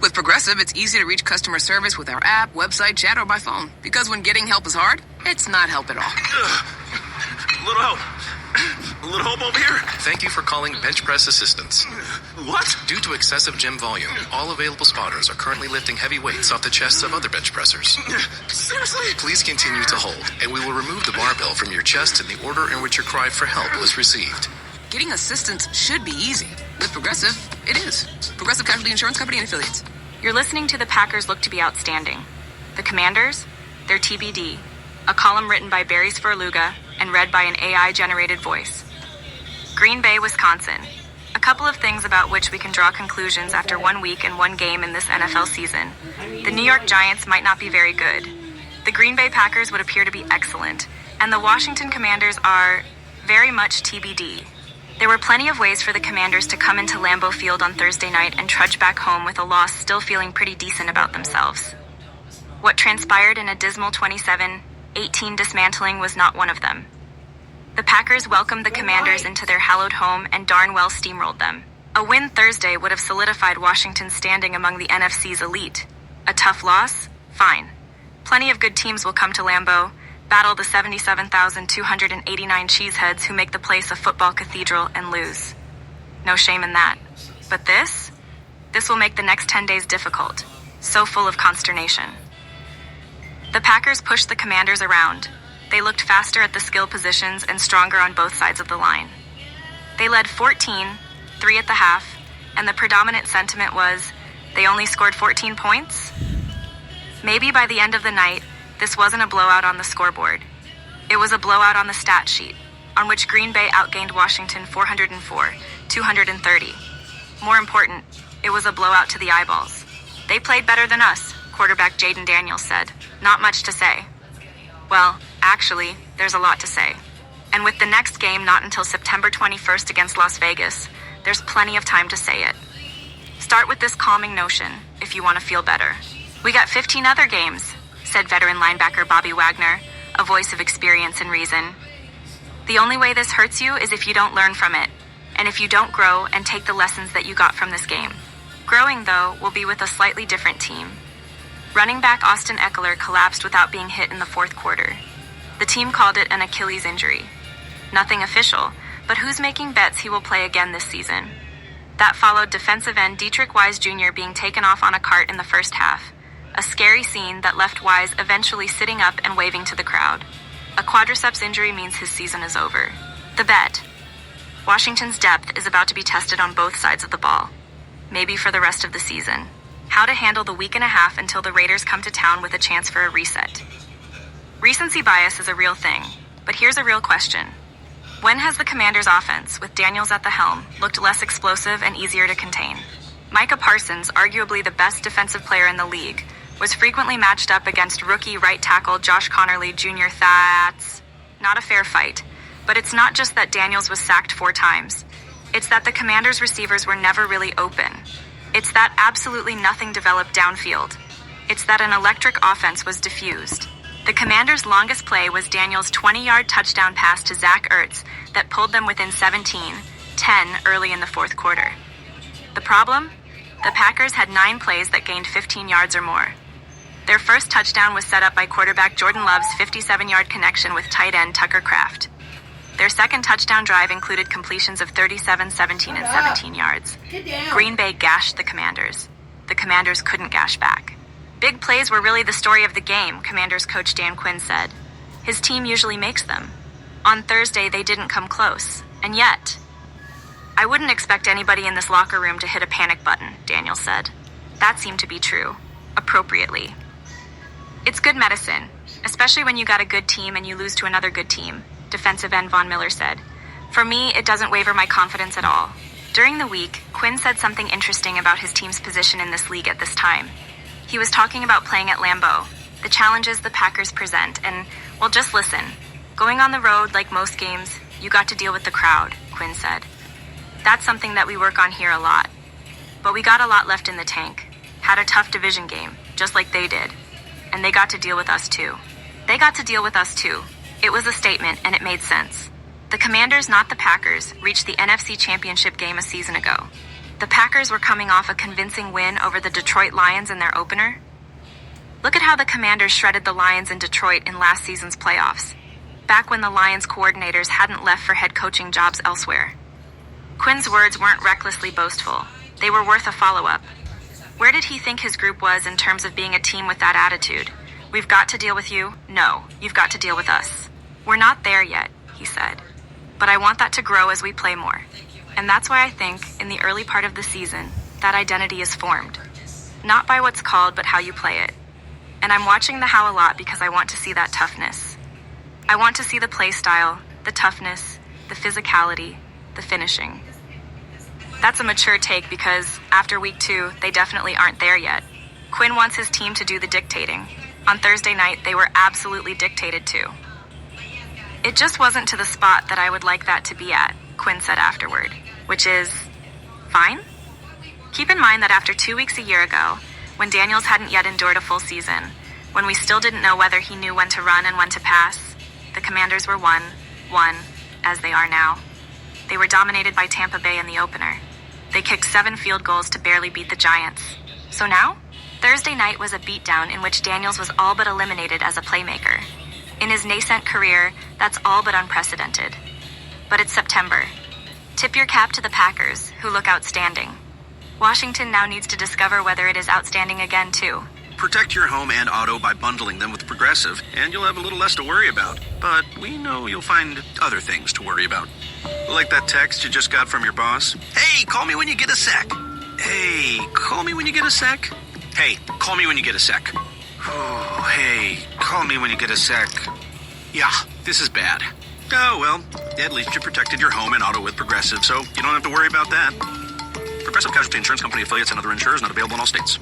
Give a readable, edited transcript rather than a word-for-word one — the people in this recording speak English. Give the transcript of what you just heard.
With Progressive, it's easy to reach customer service with our app, website, chat, or by phone. Because when getting help is hard, it's not help at all. A little help. A little help over here. Thank you for calling Bench Press Assistance. What? Due to excessive gym volume, all available spotters are currently lifting heavy weights off the chests of other bench pressers. Seriously? Please continue to hold, and we will remove the barbell from your chest in the order in which your cry for help was received. Getting assistance should be easy. With Progressive, it is. Progressive Casualty Insurance Company and Affiliates. You're listening to The Packers Look to Be Outstanding. The Commanders, they're TBD. A column written by Barry Svrluga and read by an AI-generated voice. Green Bay, Wisconsin. A couple of things about which we can draw conclusions after 1 week and 1 game in this NFL season. The New York Giants might not be very good. The Green Bay Packers would appear to be excellent. And the Washington Commanders are very much TBD. There were plenty of ways for the Commanders to come into Lambeau Field on Thursday night and trudge back home with a loss, still feeling pretty decent about themselves. What transpired in a dismal 27-18 dismantling was not one of them. The Packers welcomed the Commanders into their hallowed home and darn well steamrolled them. A win Thursday would have solidified Washington's standing among the NFC's elite. A tough loss? Fine. Plenty of good teams will come to Lambeau, battle the 77,289 cheeseheads who make the place a football cathedral, and lose. No shame in that. But this will make the next 10 days difficult, so full of consternation. The Packers pushed the Commanders around. They looked faster at the skill positions and stronger on both sides of the line. They led 14-3 at the half, and the predominant sentiment was, they only scored 14 points? Maybe by the end of the night, this wasn't a blowout on the scoreboard. It was a blowout on the stat sheet, on which Green Bay outgained Washington 404-230. More important, it was a blowout to the eyeballs. They played better than us, quarterback Jaden Daniels said. Not much to say. Well, actually, there's a lot to say. And with the next game not until September 21st against Las Vegas, there's plenty of time to say it. Start with this calming notion, if you want to feel better. We got 15 other games, said veteran linebacker Bobby Wagner, a voice of experience and reason. The only way this hurts you is if you don't learn from it, and if you don't grow and take the lessons that you got from this game. Growing, though, will be with a slightly different team. Running back Austin Eckler collapsed without being hit in the fourth quarter. The team called it an Achilles injury. Nothing official, but who's making bets he will play again this season? That followed defensive end Dietrich Wise Jr. being taken off on a cart in the first half. A scary scene that left Wise eventually sitting up and waving to the crowd. A quadriceps injury means his season is over. The bet. Washington's depth is about to be tested on both sides of the ball. Maybe for the rest of the season. How to handle the week and a half until the Raiders come to town with a chance for a reset. Recency bias is a real thing, but here's a real question. When has the Commanders' offense, with Daniels at the helm, looked less explosive and easier to contain? Micah Parsons, arguably the best defensive player in the league, was frequently matched up against rookie right tackle Josh Connerly Jr. That's not a fair fight, but it's not just that Daniels was sacked 4 times. It's that the Commanders' receivers were never really open. It's that absolutely nothing developed downfield. It's that an electric offense was diffused. The Commanders' longest play was Daniels' 20-yard touchdown pass to Zach Ertz that pulled them within 17-10 early in the fourth quarter. The problem? The Packers had 9 plays that gained 15 yards or more. Their first touchdown was set up by quarterback Jordan Love's 57-yard connection with tight end Tucker Kraft. Their second touchdown drive included completions of 37, 17, and 17 yards. Green Bay gashed the Commanders. The Commanders couldn't gash back. Big plays were really the story of the game, Commanders coach Dan Quinn said. His team usually makes them. On Thursday, they didn't come close. And yet, I wouldn't expect anybody in this locker room to hit a panic button, Daniel said. That seemed to be true. Appropriately. It's good medicine, especially when you got a good team and you lose to another good team, defensive end Von Miller said. For me, it doesn't waver my confidence at all. During the week, Quinn said something interesting about his team's position in this league at this time. He was talking about playing at Lambeau, the challenges the Packers present, and, well, just listen. Going on the road, like most games, you got to deal with the crowd, Quinn said. That's something that we work on here a lot. But we got a lot left in the tank. Had a tough division game, just like they did. And they got to deal with us too. It was a statement, and it made sense. The Commanders, not the Packers, reached the NFC Championship game a season ago. The Packers were coming off a convincing win over the Detroit Lions in their opener. Look at how the Commanders shredded the Lions in Detroit in last season's playoffs, back when the Lions coordinators hadn't left for head coaching jobs elsewhere. Quinn's words weren't recklessly boastful. They were worth a follow-up. Where did he think his group was in terms of being a team with that attitude? We've got to deal with you? No, you've got to deal with us. We're not there yet, he said. But I want that to grow as we play more. And that's why I think, in the early part of the season, that identity is formed. Not by what's called, but how you play it. And I'm watching the how a lot because I want to see that toughness. I want to see the play style, the toughness, the physicality, the finishing. That's a mature take because, after week 2, they definitely aren't there yet. Quinn wants his team to do the dictating. On Thursday night, they were absolutely dictated to. It just wasn't to the spot that I would like that to be at, Quinn said afterward, which is fine. Keep in mind that after 2 weeks a year ago, when Daniels hadn't yet endured a full season, when we still didn't know whether he knew when to run and when to pass, the Commanders were 1-1, as they are now. They were dominated by Tampa Bay in the opener. They kicked 7 field goals to barely beat the Giants. So now, Thursday night was a beatdown in which Daniels was all but eliminated as a playmaker. In his nascent career, that's all but unprecedented. But it's September. Tip your cap to the Packers, who look outstanding. Washington now needs to discover whether it is outstanding again, too. Protect your home and auto by bundling them with Progressive, and you'll have a little less to worry about. But we know you'll find other things to worry about. Like that text you just got from your boss. Hey, call me when you get a sec. Hey, call me when you get a sec. Hey, call me when you get a sec. Oh, hey, call me when you get a sec. Yeah, this is bad. Oh, well, at least you protected your home and auto with Progressive, so you don't have to worry about that. Progressive Casualty Insurance Company affiliates and other insurers not available in all states.